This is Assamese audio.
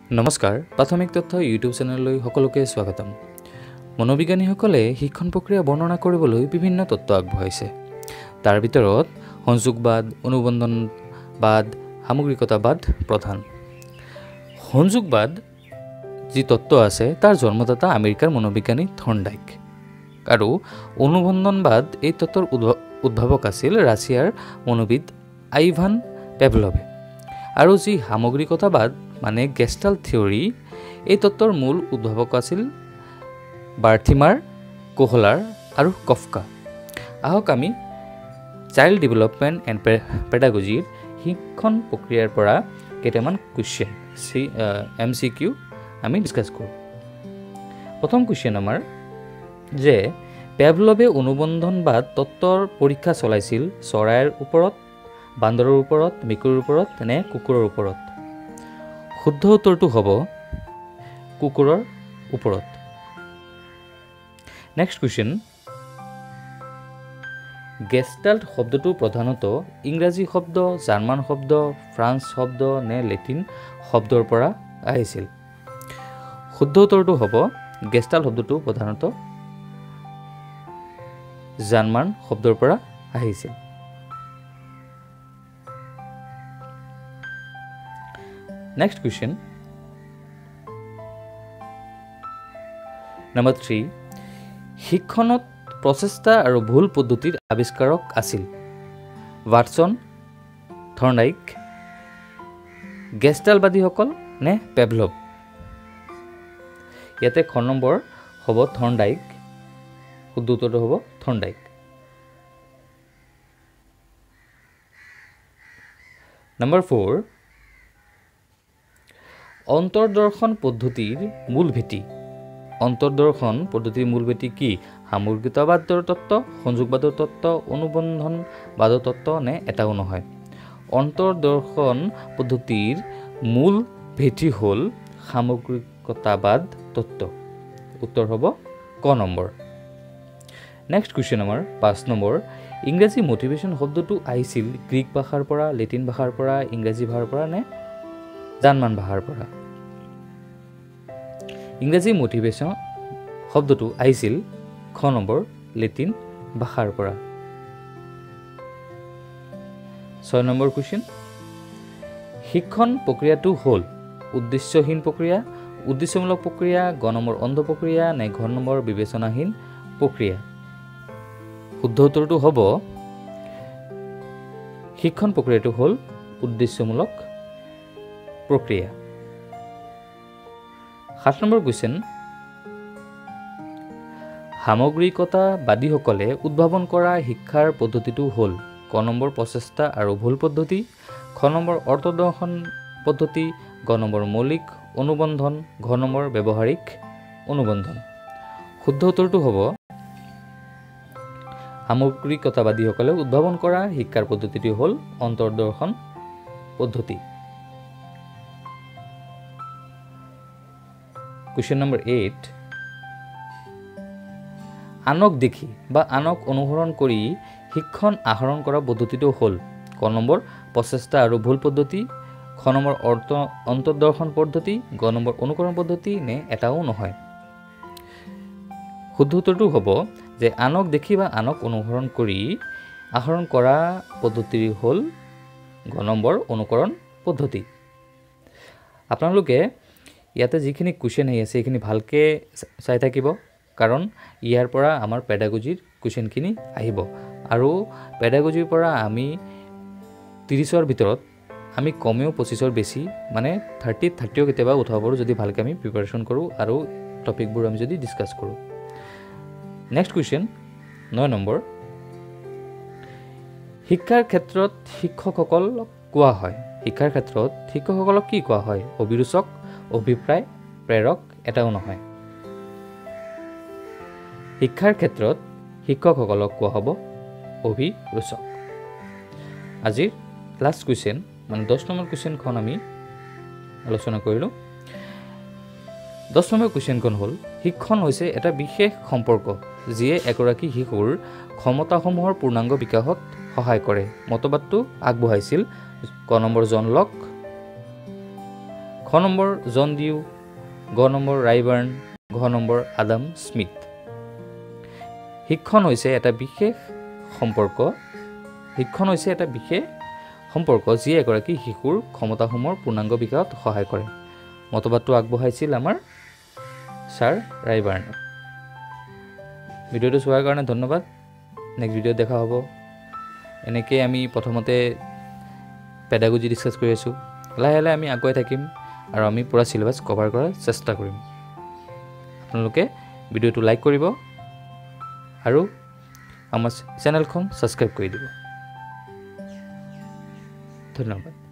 নমস্কাৰ প্ৰাথমিক তথ্য ইউটিউব চেনেললৈ সকলোকে স্বাগতম। মনোবিজ্ঞানীসকলে শিক্ষণ প্ৰক্ৰিয়া বৰ্ণনা কৰিবলৈ বিভিন্ন তত্ত্ব আগবঢ়াইছে। তাৰ ভিতৰত সংযোগবাদ, অনুবন্ধনবাদ, সামগ্ৰিকতাবাদ প্ৰধান। সংযোগবাদ যি তত্ত্ব আছে তাৰ জন্মদাতা আমেৰিকাৰ মনোবিজ্ঞানী থৰ্নডাইক আৰু অনুবন্ধনবাদ এই তত্ত্বৰ উদ্ভাৱক আছিল ৰাছিয়াৰ মনোবিদ আইভান পেভলভে। আৰু যি সামগ্ৰিকতাবাদ মানে গেষ্টাল্ট থিয়ৰী এই তত্ত্বৰ মূল উদ্ভাৱক আছিল বাৰ্থিমাৰ, কোহলাৰ আৰু কফকা। আহক আমি চাইল্ড ডেভেলপমেণ্ট এণ্ড পেডাগজিৰ শিক্ষণ প্ৰক্ৰিয়াৰ পৰা কেইটামান কুৱেশ্যন MCQ আমি ডিছকাছ কৰোঁ। প্ৰথম কুৱেশ্যন আমাৰ যে পেভলভে অনুবন্ধনবাদ তত্ত্বৰ পৰীক্ষা চলাইছিল চৰাইৰ ওপৰত, বান্দৰৰ ওপৰত, মেকুৰীৰ ওপৰত নে কুকুৰৰ ওপৰত? শুদ্ধ উত্তৰটো হ'ব কুকুৰৰ ওপৰত। নেক্সট কুৱেশ্যন, গেষ্টাল্ট শব্দটো প্ৰধানতঃ ইংৰাজী শব্দ, জাৰ্মান শব্দ, ফ্ৰান্স শব্দ নে লেটিন শব্দৰ পৰা আহিছিল? শুদ্ধ উত্তৰটো হ'ব গেষ্টাল্ট শব্দটো প্ৰধানতঃ জাৰ্মান শব্দৰ পৰা আহিছিল। নেক্সট কুৱেশ্যন নম্বৰ 3, শিক্ষণত প্ৰচেষ্টা আৰু ভুল পদ্ধতিৰ আৱিষ্কাৰক আছিল ৱাটছন, থৰ্নডাইক, গেষ্টাল্টবাদীসকল নে পেভলভ? ইয়াতে খ নম্বৰ হ'ব থৰ্নডাইক। শুদ্ধ উত্তৰটো হ'ব থৰ্নডাইক। নম্বৰ 4, অন্তৰ্দৰ্শন পদ্ধতিৰ মূল ভেটি। অন্তৰ্দৰ্শন পদ্ধতিৰ মূল ভেটি কি? সামগ্ৰিকতাবাদৰ তত্ত্ব, সংযোগবাদৰ তত্ত্ব, অনুবন্ধনবাদৰ তত্ত্ব নে এটাও নহয়? অন্তৰ্দৰ্শন পদ্ধতিৰ মূল ভেটি হ'ল সামগ্ৰিকতাবাদ তত্ত্ব। উত্তৰ হ'ব ক নম্বৰ। নেক্সট কুৱেশ্যন আমাৰ 5 নম্বৰ, ইংৰাজী মটিভেশ্যন শব্দটো আহিছিল গ্ৰীক ভাষাৰ পৰা, লেটিন ভাষাৰ পৰা, ইংৰাজী ভাষাৰ পৰা নে জাৰ্মান ভাষাৰ পৰা? ইংৰাজী মটিভেশ্যন শব্দটো আহিছিল খ নম্বৰ লেটিন ভাষাৰ পৰা। 6 নম্বৰ কুৱেশ্যন, শিক্ষণ প্ৰক্ৰিয়াটো হ'ল উদ্দেশ্যহীন প্ৰক্ৰিয়া, উদ্দেশ্যমূলক প্ৰক্ৰিয়া, গ নম্বৰ অন্ধ প্ৰক্ৰিয়া নে ঘ নম্বৰ বিবেচনাহীন প্ৰক্ৰিয়া? শুদ্ধ উত্তৰটো হ'ব শিক্ষণ প্ৰক্ৰিয়াটো হ'ল উদ্দেশ্যমূলক প্ৰক্ৰিয়া। 7 নম্বৰ কুৱেশ্যন, সামগ্ৰিকতাবাদীসকলে উদ্ভাৱন কৰা শিক্ষাৰ পদ্ধতিটো হ'ল ক নম্বৰ প্ৰচেষ্টা আৰু ভুল পদ্ধতি, খ নম্বৰ অন্তৰ্দৰ্শন পদ্ধতি, গ নম্বৰ মৌলিক অনুবন্ধন, ঘ নম্বৰ ব্যৱহাৰিক অনুবন্ধন। শুদ্ধ উত্তৰটো হ'ব সামগ্ৰিকতাবাদীসকলে উদ্ভাৱন কৰা শিক্ষাৰ পদ্ধতিটো হ'ল অন্তৰ্দৰ্শন পদ্ধতি। কুৱেশ্যন নম্বৰ 8, আনক দেখি বা আনক অনুসৰণ কৰি শিক্ষণ আহৰণ কৰা পদ্ধতিটো হ'ল ক নম্বৰ প্ৰচেষ্টা আৰু ভুল পদ্ধতি, খ নম্বৰ অন্তৰ্দৰ্শন পদ্ধতি, গ নম্বৰ অনুকৰণ পদ্ধতি নে এটাও নহয়? শুদ্ধ উত্তৰটো হ'ব যে আনক দেখি বা আনক অনুসৰণ কৰি আহৰণ কৰা পদ্ধতি হ'ল গ নম্বৰ অনুকৰণ পদ্ধতি। আপোনালোকে ইয়াতে যিখিনি কুৱেশ্যন আহি আছে সেইখিনি ভালকৈ চাই থাকিব, কাৰণ ইয়াৰ পৰা আমাৰ পেডাগজিৰ কুৱেশ্যনখিনি আহিব আৰু পেডাগজিৰ পৰা আমি 30ৰ ভিতৰত আমি কমেও 25ৰ বেছি মানে 30ও কেতিয়াবা উঠাব পাৰোঁ যদি ভালকৈ আমি প্ৰিপাৰেশ্যন কৰোঁ আৰু টপিকবোৰ আমি যদি ডিছকাছ কৰোঁ। নেক্সট কুৱেশ্যন 9 নম্বৰ, শিক্ষাৰ ক্ষেত্ৰত শিক্ষকসকলক কোৱা হয়, শিক্ষাৰ ক্ষেত্ৰত শিক্ষকসকলক কি কোৱা হয়? অভিৰুচক, অভিপ্ৰায়, প্ৰেৰক, এটাও নহয়? শিক্ষাৰ ক্ষেত্ৰত শিক্ষকসকলক কোৱা হ'ব অভিৰুচক। আজিৰ লাষ্ট কুৱেশ্যন মানে 10 নম্বৰ কুৱেশ্যনখন আমি আলোচনা কৰিলোঁ। 10 নম্বৰ কুৱেশ্যনখন হ'ল শিক্ষণ হৈছে এটা বিশেষ সম্পৰ্ক যিয়ে এগৰাকী শিশুৰ ক্ষমতাসমূহৰ পূৰ্ণাংগ বিকাশত সহায় কৰে। মতবাদটো আগবঢ়াইছিল ক নম্বৰ জন লক, খ নম্বৰ জন ডিউ, গ নম্বৰ ৰাইবাৰ্ণ, ঘ নম্বৰ আদাম স্মিথ। শিক্ষণ হৈছে এটা বিশেষ সম্পৰ্ক যি এগৰাকী শিশুৰ ক্ষমতাসমূহৰ পূৰ্ণাংগ বিকাশত সহায় কৰে। মতবাদটো আগবঢ়াইছিল আমাৰ ছাৰ ৰাইবাৰ্ণে। ভিডিঅ'টো চোৱাৰ কাৰণে ধন্যবাদ। নেক্সট ভিডিঅ'ত দেখা হ'ব। এনেকৈ আমি প্ৰথমতে পেডাগজি ডিছকাছ কৰি আছোঁ। লাহে লাহে আমি আগুৱাই থাকিম আৰু আমি পূৰা চিলেবাছ কভাৰ কৰাৰ চেষ্টা কৰিম। আপোনালোকে ভিডিঅ'টো লাইক কৰিব আৰু আমাৰ চেনেলখন ছাবস্ক্ৰাইব কৰি দিব। ধন্যবাদ।